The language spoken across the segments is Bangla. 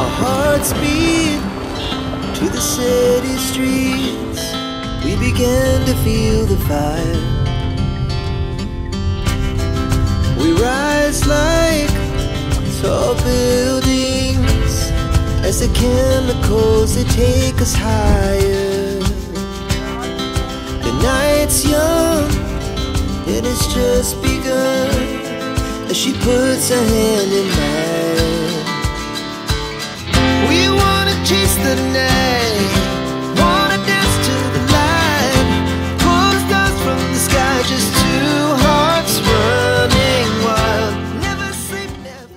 Our hearts beat to the city streets. We began to feel the fire. We rise like tall buildings as the chemicals they take us higher. The night's young and it's just begun as she puts her hand in mine. We wanna chase the night, wanna dance to the light, pull the stars from the sky, just two hearts running wild. Never sleep, never.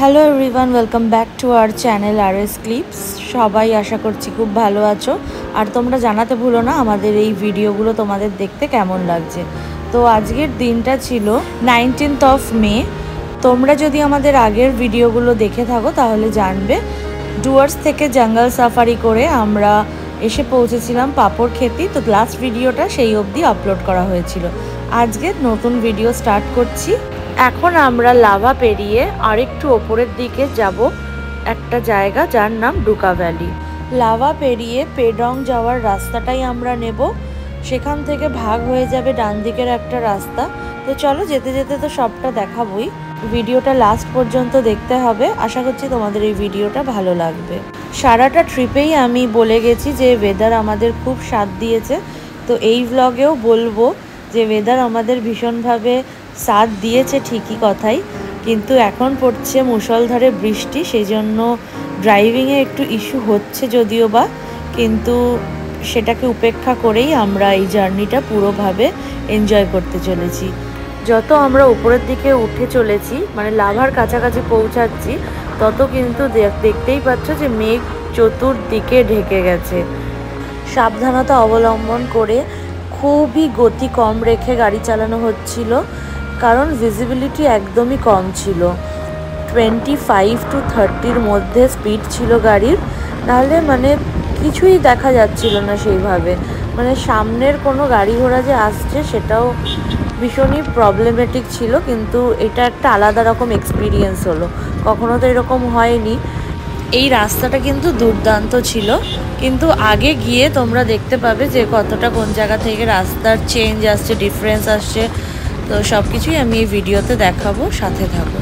Hello everyone, welcome back to our channel RS Clips. সবাই আশা করছি খুব ভালো আছো আর তোমরা জানাতে ভুলো না আমাদের এই ভিডিওগুলো তোমাদের দেখতে কেমন লাগছে। তো আজকের দিনটা ছিল 19th of May। তোমরা যদি আমাদের আগের ভিডিওগুলো দেখে থাকো তাহলে জানবে ডুয়ার্স থেকে জঙ্গল সাফারি করে আমরা এসে পৌঁছেছিলাম পাপড় খেতি। তো লাস্ট ভিডিওটা সেই অবধি আপলোড করা হয়েছিল। আজকে নতুন ভিডিও স্টার্ট করছি। এখন আমরা লাভা পেরিয়ে আরেকটু ওপরের দিকে যাব একটা জায়গা যার নাম ডুকা ভ্যালি। লাভা পেরিয়ে পেডং যাওয়ার রাস্তাটাই আমরা নেব, সেখান থেকে ভাগ হয়ে যাবে ডান দিকের একটা রাস্তা। তো চলো যেতে যেতে তো সবটা দেখাবই, ভিডিওটা লাস্ট পর্যন্ত দেখতে হবে। আশা করছি তোমাদের এই ভিডিওটা ভালো লাগবে। সারাটা ট্রিপেই আমি বলে গেছি যে ওয়েদার আমাদের খুব সাথ দিয়েছে। তো এই ব্লগেও বলবো যে ওয়েদার আমাদের ভীষণভাবে সাথ দিয়েছে ঠিকই কথাই, কিন্তু এখন পড়ছে মুষলধারে বৃষ্টি, সেই জন্য ড্রাইভিংয়ে একটু ইস্যু হচ্ছে যদিও বা, কিন্তু সেটাকে উপেক্ষা করেই আমরা এই জার্নিটা পুরোভাবে এনজয় করতে চলেছি। যত আমরা উপরের দিকে উঠে চলেছি মানে লাভার কাছাকাছি পৌঁছাচ্ছি তত কিন্তু দেখতেই পাচ্ছ যে মেঘ চতুর্দিকে ঢেকে গেছে। সাবধানতা অবলম্বন করে খুবই গতি কম রেখে গাড়ি চালানো হচ্ছিল, কারণ ভিজিবিলিটি একদমই কম ছিল। 25 to 30-র মধ্যে স্পিড ছিল গাড়ির, নাহলে মানে কিছুই দেখা যাচ্ছিল না সেইভাবে। মানে সামনের কোনো গাড়ি ঘোড়া যে আসছে সেটাও ভীষণই প্রবলেমেটিক ছিল, কিন্তু এটা একটা আলাদা রকম এক্সপিরিয়েন্স হলো, কখনো তো এরকম হয়নি। এই রাস্তাটা কিন্তু দুর্দান্ত ছিল, কিন্তু আগে গিয়ে তোমরা দেখতে পাবে যে কতটা কোন জায়গা থেকে রাস্তার চেঞ্জ আসছে, ডিফারেন্স আসছে। তো সব কিছুই আমি এই ভিডিওতে দেখাবো, সাথে থাকো।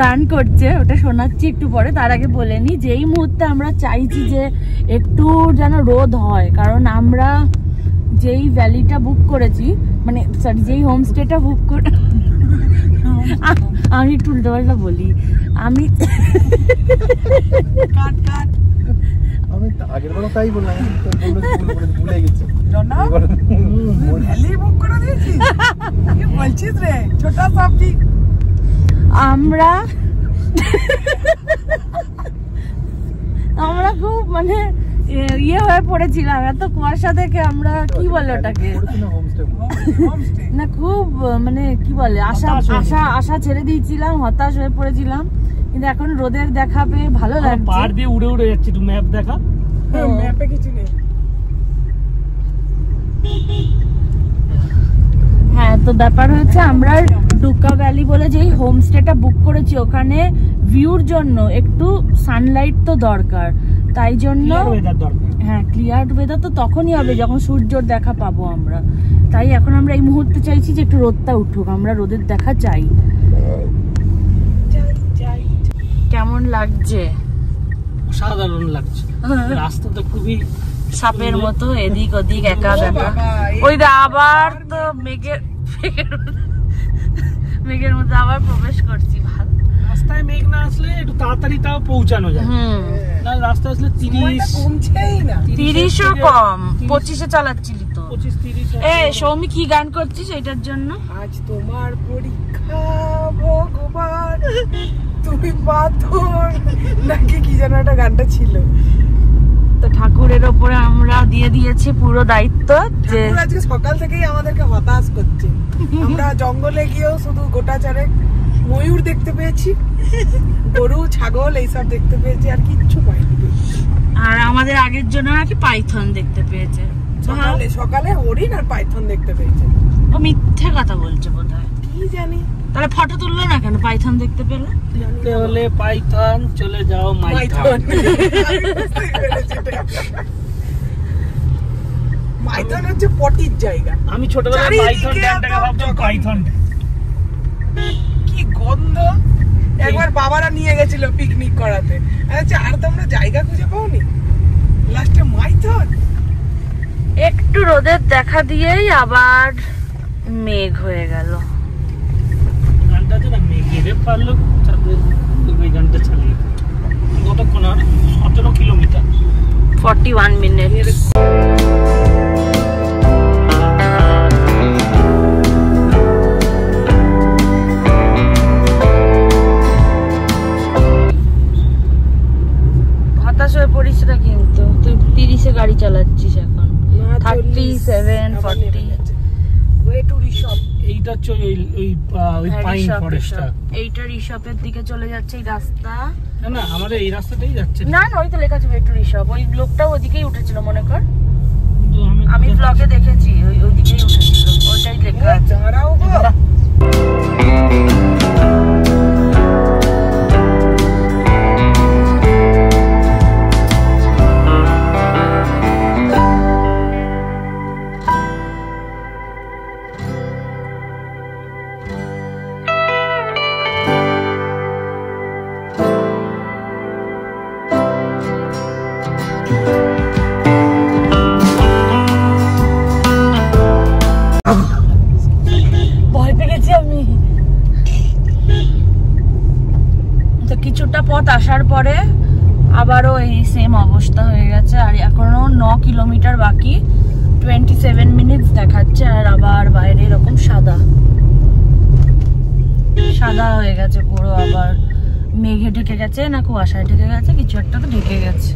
গান করছে, ওটা শোনাচ্ছি একটু পরে। তার আগে বলে নি যে এই মুহূর্তে আমরা চাইছি যে একটু যেন রোদ হয়, কারণ আমরা যেই ভ্যালিটা বুক করেছি, মানে সরি যেই হোমস্টেটা বুক করে, আমি একটু উল্টোপাল্টা বলি, আমি আমি আগের বার তাই বললাম, ভুলে গেছি। আমরা খুব মানে ইয়ে হয়ে পড়েছিলাম, এত কুয়াশা দেখে আমরা কি বলে ওটাকে না, খুব মানে কি বলে আশা ছেড়ে দিয়েছিলাম, হতাশ হয়ে পড়েছিলাম। কিন্তু এখন রোদের দেখা পেয়ে ভালো লাগছে। পাহাড় দিয়ে উড়ে উড়ে যাচ্ছে, একটু ম্যাপ দেখা। ম্যাপে কিছু নেই। হ্যাঁ, তো ব্যাপার হচ্ছে আমরা ডুকা ভ্যালি বলে যেই হোমস্টেটা বুক করেছি, ওখানে ভিউর জন্য একটু সানলাইট তো দরকার, তাই জন্য হ্যাঁ ক্লিয়ার ওয়েদার তো তখনই হবে যখন সূর্যর দেখা পাবো আমরা। তাই এখন আমরা এই মুহূর্তে চাইছি যে একটু রোদটা উঠুক, আমরা রোদের দেখা চাই। কেমন লাগছে? সাধারণ লাগছে, রাস্তা তো খুবই সাপের মতো এদিক ওদিক একা বেকা। ওই আবার তো মেঘের মধ্যে আবার প্রবেশ করছি। ভালো রাস্তায় মেঘ না আসলে একটু তাড়াতাড়ি তাও পৌঁছানো যায়, না রাস্তা আসলে 30ও কম, 25-এ চালাচ্ছিলি তো। 25-30 সৌমি কি গান করছিস এটার জন্য? আজ তোমার পরীক্ষা ভগবান তুমি পাথর নাকি কি যেন একটা গানটা ছিল। তো ঠাকুরের ওপরে আমরা দিয়ে দিয়েছি পুরো দায়িত্ব, যে আজকে সকাল থেকেই আমাদেরকে হতাশ করছে। আমরা জঙ্গলে গিয়েও শুধু গোটা চারেক ময়ূর দেখতে পেয়েছি, গরু ছাগল এইসব দেখতে পেয়েছি, আর কিচ্ছু পাইনি। আর আমাদের আগের জন্য নাকি পাইথন দেখতে পেয়েছে, সকালে হরিণ আর পাইথন দেখতে পেয়েছে। ও মিথ্যে কথা বলছে বোধহয়, কি জানি। তাহলে ফটো তুললো না কেন পাইথন দেখতে পেলে? দেখতে হলে পাইথন চলে যাও মাইথন। মাইথন হচ্ছে পটির জায়গা। আমি ছোটবেলায় পাইথন ড্যামটাকে ভাবতাম পাইথন। কি গন্ধ! একবার বাবারা নিয়ে গেছিল পিকনিক করাতে, আচ্ছা আর তোমরা জায়গা খুঁজে পাওনি, লাস্টে মাইথন। একটু রোদের দেখা দিয়েই আবার মেঘ হয়ে গেল। গানটা যেন মেঘেরে পারলো ওই গানটা চালিয়ে কতক্ষণ, আর 17 কিলোমিটার, 41 মিনিট। হতাশ হয়ে পড়িস না কিন্তু, তুই 30-এ গাড়ি চালাচ্ছিস এখন, 37, 40। এইটা হচ্ছে ওই পাইন ফরেস্টটা, এইটা রিশপের দিকে চলে যাচ্ছে এই রাস্তা। না আমাদের এই রাস্তাতেই যাচ্ছে না, ওই তো লেখা আছে একটু রিশপ, ওই লোকটাও ওদিকেই উঠেছিল মনে কর, আমি ব্লগে দেখেছি ওইদিকেই উঠেছিল, ওইটাই লেখা আছে। কিছুটা পথ আসার পরে আবারও এই সেম অবস্থা হয়ে গেছে, আর এখনো 9 কিলোমিটার বাকি, 27 মিনিটস দেখাচ্ছে, আর আবার বাইরে এরকম সাদা সাদা হয়ে গেছে পুরো, আবার মেঘে ঢেকে গেছে না কুয়াশায় ঢেকে গেছে, কিছু একটা তো ঢেকে গেছে।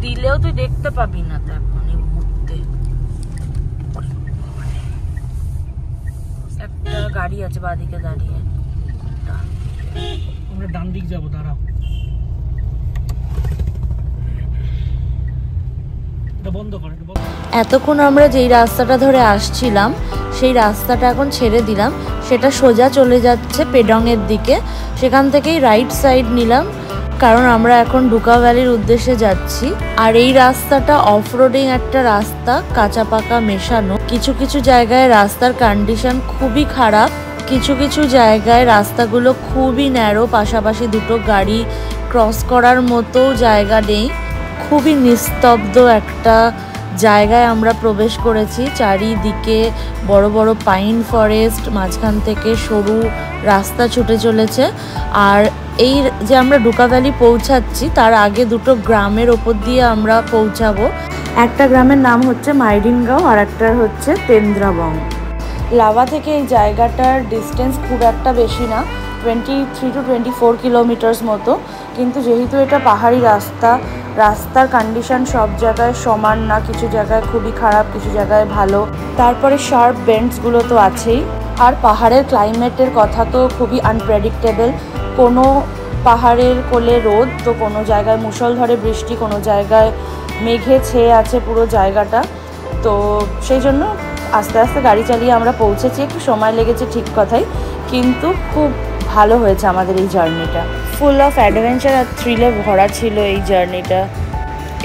দিলেও তুই দেখতে পাবি না তো এখন এই মুহূর্তে। একটা গাড়ি আছে বাদিকে দাঁড়িয়ে, আমরা ডান দিক যাবো, দাঁড়াও বন্ধ করে। এতক্ষণ আমরা যেই রাস্তাটা ধরে আসছিলাম সেই রাস্তাটা এখন ছেড়ে দিলাম, সেটা সোজা চলে যাচ্ছে পেডং এর দিকে। সেখান থেকেই রাইট সাইড নিলাম, কারণ আমরা এখন ডুকা ভ্যালির উদ্দেশ্যে যাচ্ছি। আর এই রাস্তাটা অফ রোডিং একটা রাস্তা, কাঁচা পাকা মেশানো। কিছু কিছু জায়গায় রাস্তার কন্ডিশন খুবই খারাপ, কিছু কিছু জায়গায় রাস্তাগুলো খুবই ন্যারো, পাশাপাশি দুটো গাড়ি ক্রস করার মতো জায়গা নেই। খুবই নিস্তব্ধ একটা জায়গায় আমরা প্রবেশ করেছি। চারিদিকে বড় বড় পাইন ফরেস্ট, মাঝখান থেকে সরু রাস্তা ছুটে চলেছে। আর এই যে আমরা ডুকা ভ্যালি পৌঁছাচ্ছি তার আগে দুটো গ্রামের ওপর দিয়ে আমরা পৌঁছাবো। একটা গ্রামের নাম হচ্ছে মাইডিনগাঁও আর একটা হচ্ছে তেন্দ্রাবং। লাভা থেকে এই জায়গাটার ডিস্টেন্স খুব একটা বেশি না, 23 to 24 কিলোমিটার্স মতো। কিন্তু যেহেতু এটা পাহাড়ি রাস্তার কন্ডিশন সব জায়গায় সমান না, কিছু জায়গায় খুবই খারাপ, কিছু জায়গায় ভালো। তারপরে শার্প বেন্ডসগুলো তো আছেই। আর পাহাড়ের ক্লাইমেটের কথা তো খুবই আনপ্রেডিক্টেবল। কোনো পাহাড়ের কোলে রোদ, তো কোনো জায়গায় মুষলধারে বৃষ্টি, কোনো জায়গায় মেঘে ছেয়ে আছে পুরো জায়গাটা। তো সেই জন্য আস্তে আস্তে গাড়ি চালিয়ে আমরা পৌঁছেছি। একটু সময় লেগেছে ঠিক কথাই, কিন্তু খুব ভালো হয়েছে আমাদের এই জার্নিটা। ফুল অফ অ্যাডভেঞ্চার আর থ্রিলে ভরা ছিল এই জার্নিটা।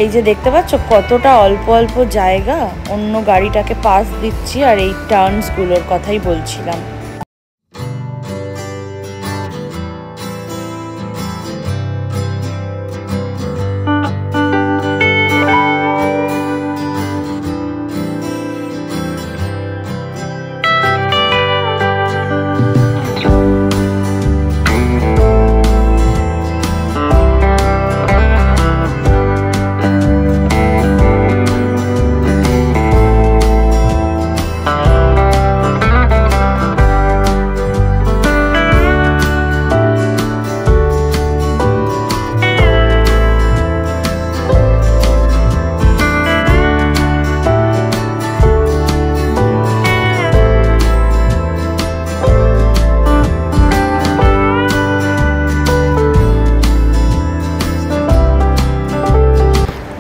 এই যে দেখতে পাচ্ছ কতটা অল্প অল্প জায়গা, অন্য গাড়িটাকে পাস দিচ্ছি আর এই টার্নসগুলোর কথাই বলছিলাম।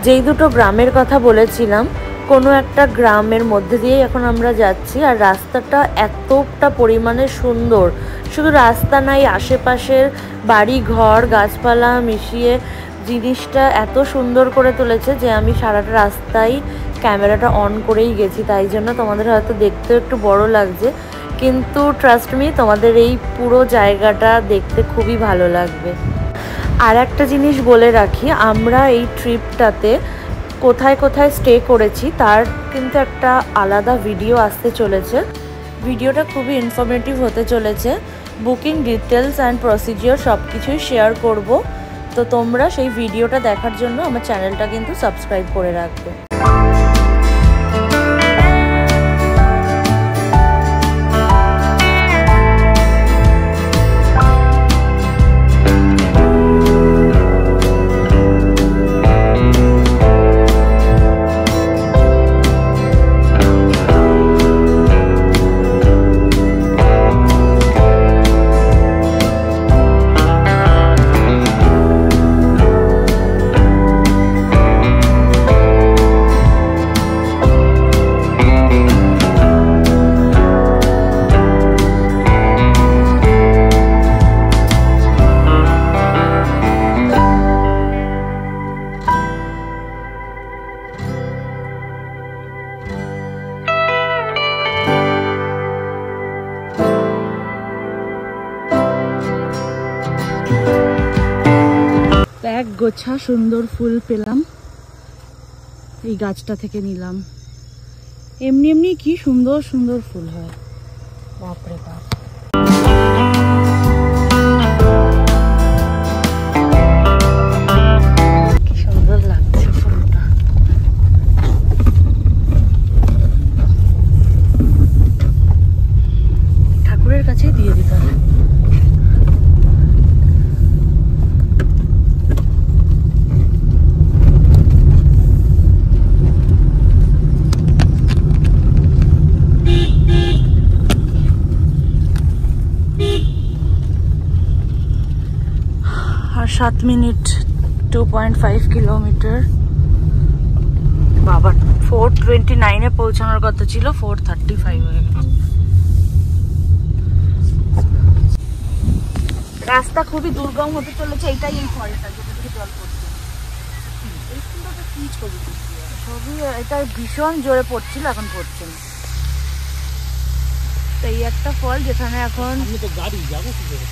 যেই দুটো গ্রামের কথা বলেছিলাম, কোনো একটা গ্রামের মধ্যে দিয়েই এখন আমরা যাচ্ছি। আর রাস্তাটা এতটা পরিমাণে সুন্দর, শুধু রাস্তা নাই, আশেপাশের বাড়ি ঘর গাছপালা মিশিয়ে জিনিসটা এত সুন্দর করে তুলেছে যে আমি সারাটা রাস্তায় ক্যামেরাটা অন করেই গেছি। তাই জন্য তোমাদের হয়তো দেখতে একটু বড় লাগছে, কিন্তু ট্রাস্ট মি, তোমাদের এই পুরো জায়গাটা দেখতে খুবই ভালো লাগবে। আর একটা জিনিস বলে রাখি, আমরা এই ট্রিপটাতে কোথায় কোথায় স্টে করেছি তার কিন্তু একটা আলাদা ভিডিও আসতে চলেছে। ভিডিওটা খুবই ইনফরমেটিভ হতে চলেছে। বুকিং ডিটেলস অ্যান্ড প্রসিজিওর সব কিছুই শেয়ার করব। তো তোমরা সেই ভিডিওটা দেখার জন্য আমার চ্যানেলটা কিন্তু সাবস্ক্রাইব করে রাখবে। এক গোছা সুন্দর ফুল পেলাম, এই গাছটা থেকে নিলাম। এমনি এমনি কি সুন্দর সুন্দর ফুল হয়, বাপরে বাপ। কি সুন্দর লাগছে ফুলটা। ঠাকুরের কাছেই দিয়ে দিতে হবে। আর 7 মিনিট, 2.5 কিলোমিটার। বাবা, 4:29-এ পৌঁছানোর কথা ছিল, 4:35 হয়ে গেছে। রাস্তা খুবই দুর্গম হতে চলেছে, এইটাই এই ফলটা যেটা থেকে জল পড়ছে। এই সুন্দরটা কি ছবি? ছবি এটা ভীষণ জোরে পড়ছিল, এখন পড়ছে না। তো এই একটা ফল যেখানে এখন আমি তো গাড়ি যাবো কি করে?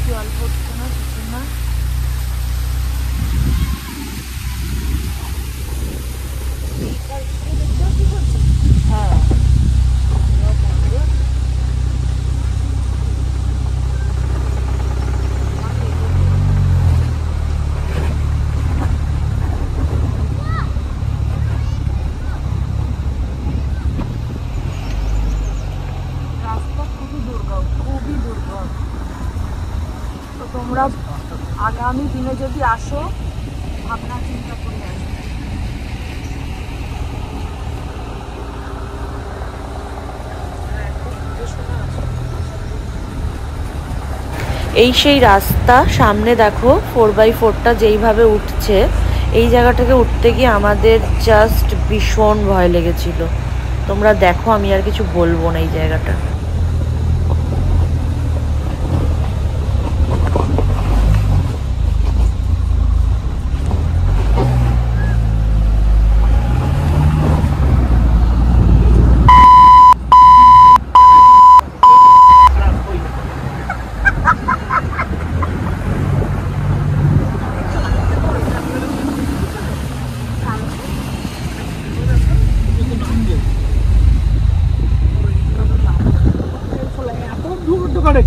জল পড়ছে না, কিছু না। হ্যাঁ রাস্তা খুবই দুর্গম, খুবই দুর্গম। তো তোমরা আগামী দিনে যদি আসো ভাবনা চিন্তা করে আসো। এই সেই রাস্তা, সামনে দেখো 4x4টা যেইভাবে উঠছে, এই জায়গাটাকে উঠতে গিয়ে আমাদের জাস্ট ভীষণ ভয় লেগেছিল। তোমরা দেখো, আমি আর কিছু বলবো না এই জায়গাটা।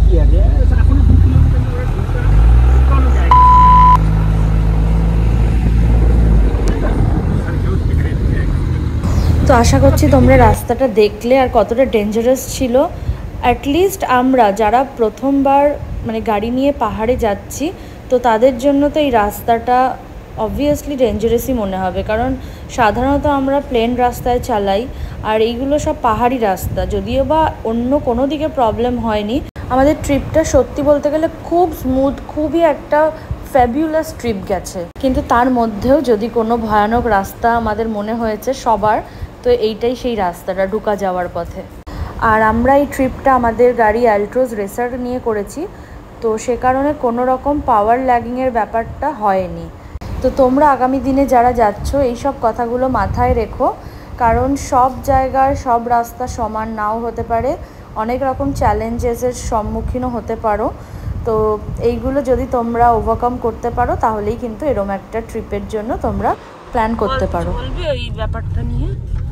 কি আছে এখন 2 কিলোমিটার করে ঢুকতে কোনো জায়গা। তো আশা করছি তোমরা রাস্তাটা দেখলে আর কতটা ডেঞ্জারাস ছিল। অ্যাটলিস্ট আমরা যারা প্রথমবার মানে গাড়ি নিয়ে পাহাড়ে যাচ্ছি, তো তাদের জন্য তো এই রাস্তাটা অবভিয়াসলি ডেঞ্জারাসই মনে হবে, কারণ সাধারণত আমরা প্লেন রাস্তায় চালাই আর এইগুলো সব পাহাড়ি রাস্তা। যদিও বা অন্য কোনো দিকে প্রবলেম হয়নি, আমাদের ট্রিপটা সত্যি বলতে গেলে খুব স্মুথ, খুবই একটা ফ্যাবিউলাস ট্রিপ গেছে। কিন্তু তার মধ্যেও যদি কোনো ভয়ানক রাস্তা আমাদের মনে হয়েছে সবার, তো এইটাই সেই রাস্তাটা ঢুকা যাওয়ার পথে। আর আমরা এই ট্রিপটা আমাদের গাড়ি অ্যালট্রোজ রেসার নিয়ে করেছি, তো সে কারণে কোনো রকম পাওয়ার ল্যাগিংয়ের ব্যাপারটা হয়নি। তো তোমরা আগামী দিনে যারা যাচ্ছ এই সব কথাগুলো মাথায় রেখো, কারণ সব জায়গার সব রাস্তা সমান নাও হতে পারে, অনেক রকম চ্যালেঞ্জেসের সম্মুখীনও হতে পারো। তো এইগুলো যদি তোমরা ওভারকাম করতে পারো তাহলেই কিন্তু এরকম একটা ট্রিপের জন্য তোমরা প্ল্যান করতে পারো। বলবি এই ব্যাপারটা নিয়ে?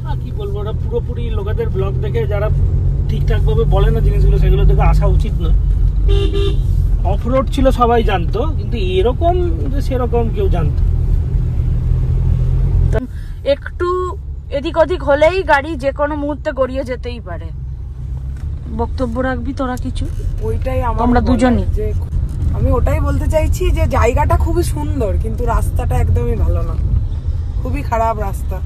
আর কি বলবো, ওরা পুরোপুরি লোকেদের ব্লগ দেখে যারা ঠিকঠাকভাবে বলে না জিনিসগুলো, সেগুলো দেখে আসা উচিত না। অফরোড ছিল সবাই জানতো, কিন্তু এরকম যে সেরকম কেউ জানতো। একটু এদিক ওদিক হলেই গাড়ি যে কোনো মুহূর্তে গড়িয়ে যেতেই পারে। বক্তব্য রাখবি তোরা কিছু? ওইটাই তোমরা দুজনই। যে আমি ওটাই বলতে চাইছি যে জায়গাটা খুবই সুন্দর, কিন্তু রাস্তাটা একদমই ভালো না, খুবই খারাপ রাস্তা।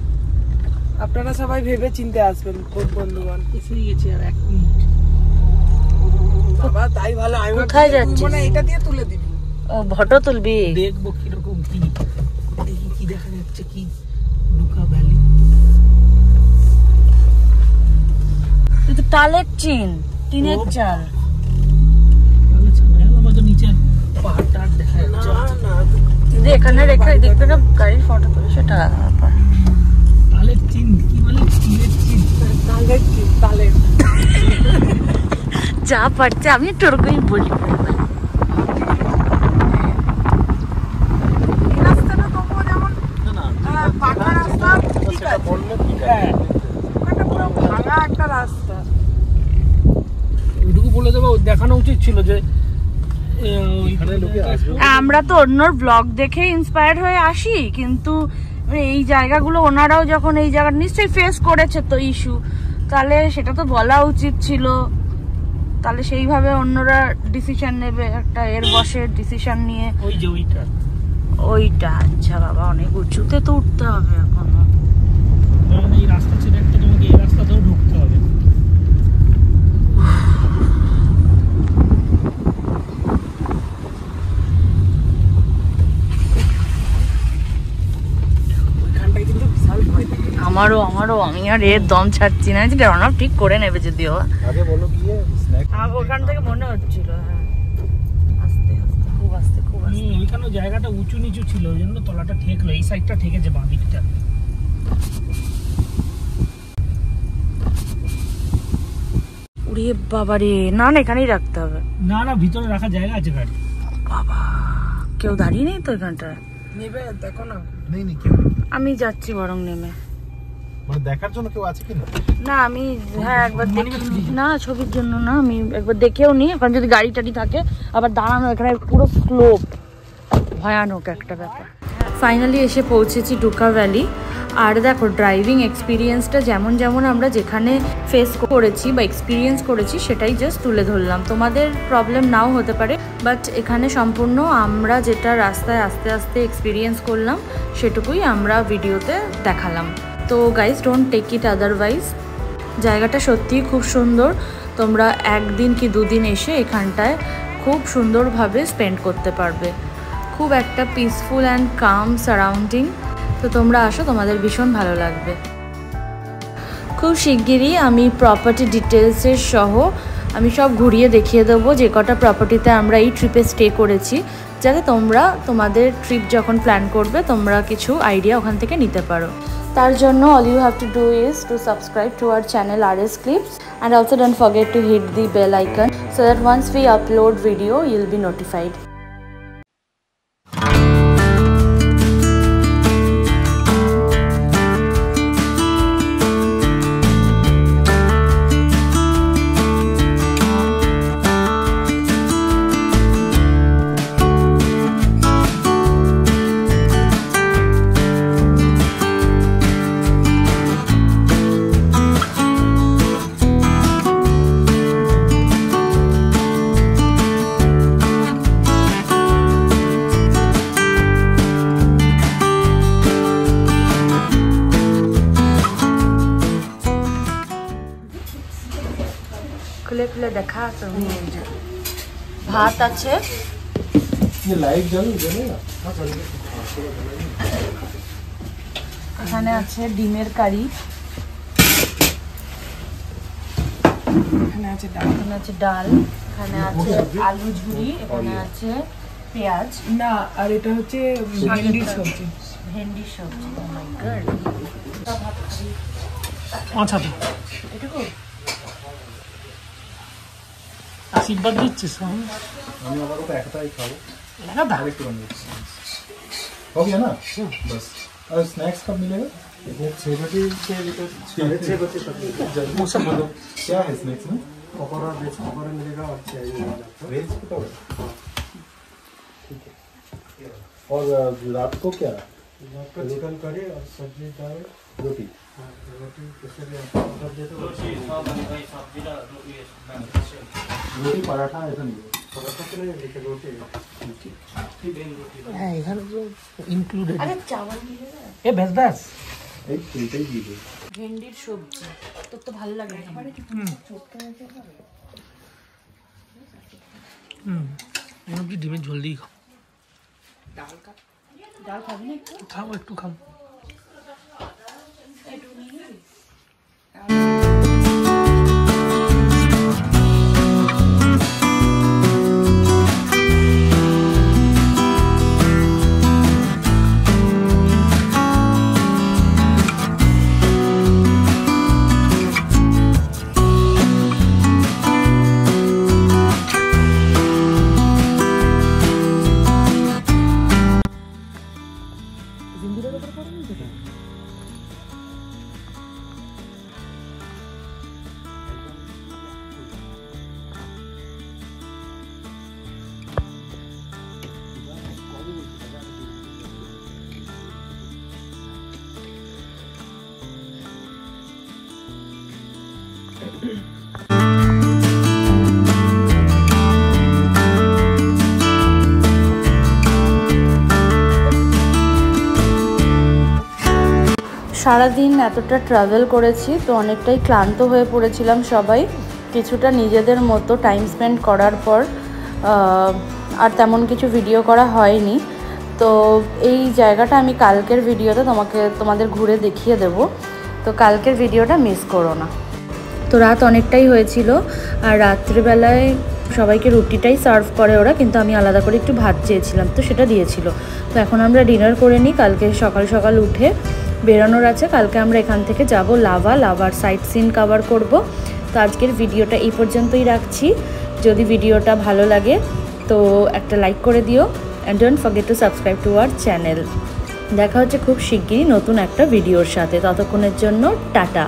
আপনারা সবাই ভেবে চিন্তে আসবেন বন্ধুগণ। এসেই গেছে আর 1 মিনিট। বাবা তাই ভালো। আমি কোথায় যাচ্ছিস? মানে এটা দিয়ে তুলে দিবি। ও ফটো তুলবি? দেখবো কিরকম, কি দেখি কি দেখা যাচ্ছে, কি লুকা ভ্যালি। তো টালের টিনের চাল। তাহলে ছাড়া আমার তো নিচে পাহাড় টাহাড় দেখা যাচ্ছে। না যদি এখানে রেখে দেখবে না গাড়ির ফটো তুলে, সেটা ব্যাপার। তালের চিন কি বলে? চিনের চিন। তালের যা পারছে আমি একটু ওরকমই বলি। এই রাস্তাটা তবুও যেমন না পাকা রাস্তা, ঠিক আছে। বললে ঠিক আছে। হ্যাঁ, ওখানটা পুরো ভাঙা একটা রাস্তা। ওইটুকু বলে দেবো, দেখানো উচিত ছিল যে এখানে লোকে আসবে। আমরা তো অন্যর ব্লগ দেখে ইন্সপায়ার হয়ে আসি, কিন্তু এই জায়গাগুলো ওনারাও যখন এই জায়গাটা নিশ্চয়ই ফেস করেছে তো ইস্যু, তাহলে সেটা তো বলা উচিত ছিল। তাহলে সেইভাবে অন্যরা ডিসিশন নেবে, একটা এর বসে ডিসিশন নিয়ে। ওই যে ওইটা আচ্ছা বাবা, অনেক উঁচুতে তো উঠতে হবে এখনো। এই রাস্তা ছিল একটা, তোমাকে এই রাস্তাতেও ঢুকতে হবে। আমারও আমি আর এর দম ছাড়ছি না, যেটা অনাপ ঠিক করে নেবে যদিও। আগে বলো গিয়ে স্ন্যাক্স ওখান থেকে মনে হচ্ছিল, হ্যাঁ আস্তে আস্তে খুব আস্তে খুব আস্তে। ওইখানেও জায়গাটা উঁচু নিচু ছিল, ওই জন্য তলাটা ঠেকলো, এই সাইডটা ঠেকেছে বাঁ দিকটা। উড়িয়ে বাবারে, না না এখানেই রাখতে হবে। না না, ভিতরে রাখার জায়গা আছে গাড়ি। বাবা, কেউ দাঁড়িয়ে নেই তো এখানটায়? নেবে দেখো না। নেই নেই কেউ আমি যাচ্ছি বরং নেমে। মানে দেখার জন্য কেউ আছে কি না? না আমি, হ্যাঁ একবার দেখি, না ছবির জন্য না, আমি একবার দেখেও নি। এখন যদি গাড়ি টাড়ি থাকে আবার দাঁড়ানো, এখানে পুরো স্লোপ, ভয়ানক একটা ব্যাপার। ফাইনালি এসে পৌঁছেছি ডুকা ভ্যালি। আর দেখো, ড্রাইভিং এক্সপিরিয়েন্সটা যেমন যেমন আমরা যেখানে ফেস করেছি বা এক্সপিরিয়েন্স করেছি সেটাই জাস্ট তুলে ধরলাম। তোমাদের প্রবলেম নাও হতে পারে, বাট এখানে সম্পূর্ণ আমরা যেটা রাস্তায় আস্তে আস্তে এক্সপিরিয়েন্স করলাম সেটুকুই আমরা ভিডিওতে দেখালাম। তো guys, don't take it otherwise. জায়গাটা সত্যিই খুব সুন্দর। তোমরা একদিন কি দুদিন এসে এখানটায় খুব সুন্দরভাবে স্পেন্ড করতে পারবে। খুব একটা পিসফুল অ্যান্ড কাম সারাউন্ডিং। তো তোমরা আসো, তোমাদের ভীষণ ভালো লাগবে। খুব শিগগিরই আমি প্রপার্টি ডিটেলসের সহ আমি সব ঘুরিয়ে দেখিয়ে দেবো, যে কটা প্রপার্টিতে আমরা এই ট্রিপে স্টে করেছি, যাতে তোমরা তোমাদের ট্রিপ যখন প্ল্যান করবে তোমরা কিছু আইডিয়া ওখান থেকে নিতে পারো। তার জন্য all you have to do is to subscribe to our channel RS Clips, and also don't forget to hit the bell icon so that once we upload video you'll be notified. খুলে খুলে দেখা তুমি। ভাত আছে, লাইট জ্বলে না, এখানে আছে ডিমের কারি, এখানে আছে ডাল। এখানে আছে ডাল, এখানে আছে আলু ঝুরি, এখানে আছে পেঁয়াজ, না, আর এটা হচ্ছে ভেন্ডির সবজি। ভেন্ডির সবজি। ও মাই গড, আচ্ছা, এটুকু আশীর্বাদ দিচ্ছিস? আমি আপাতত একটাই খাবো, দাদা আরেকটু বানিয়ে हो गया ना बस। और स्नैक्स कब मिलेगा? 6 बजे के 6 बजे तक मौसम बोलो क्या है स्नैक्स में? पकौड़ा, वेज पकौड़ा मिलेगा और चाहिए वेज पकौड़ा, ठीक है। और रात को क्या? आपका चिकन करी और सब्जी दाल रोटी। हाँ, रोटी केसरी सब दे दो। रोटी पराठा ऐसा नहीं है? पराठा तो नहीं लेकिन रोटी है। হ্যাঁ, এখানে তো ইনক্লুডেড। আরে চাওয়াল দিয়ে দে। এ ব্যাস ব্যাস, एक तीनटे ही दीजिए। ভেন্ডির সবজি তোর তো ভালো লাগে না? কি ডিমের ঝোল দিয়ে খাও। ডাল খাবি না একটু? খাও, একটু খাও। সারাদিন এতটা ট্রাভেল করেছি তো অনেকটাই ক্লান্ত হয়ে পড়েছিলাম সবাই। কিছুটা নিজেদের মতো টাইম স্পেন্ড করার পর আর তেমন কিছু ভিডিও করা হয়নি। তো এই জায়গাটা আমি কালকের ভিডিওতে তোমাদের ঘুরে দেখিয়ে দেব। তো কালকের ভিডিওটা মিস করো না। তো রাত অনেকটাই হয়েছিল, আর রাত্রিবেলায় সবাইকে রুটিটাই সার্ভ করে ওরা, কিন্তু আমি আলাদা করে একটু ভাত চেয়েছিলাম, তো সেটা দিয়েছিল। তো এখন আমরা ডিনার করে নিই, কালকে সকাল সকাল উঠে বেরোনোর আছে। কালকে আমরা এখান থেকে যাব লাভার সাইট সিন কভার করব। তো আজকের ভিডিওটা এই পর্যন্তই রাখছি। যদি ভিডিওটা ভালো লাগে তো একটা লাইক করে দিও, and don't forget to subscribe to our channel. দেখা হচ্ছে খুব শিগগিরই নতুন একটা ভিডিওর সাথে। ততক্ষণের জন্য টাটা।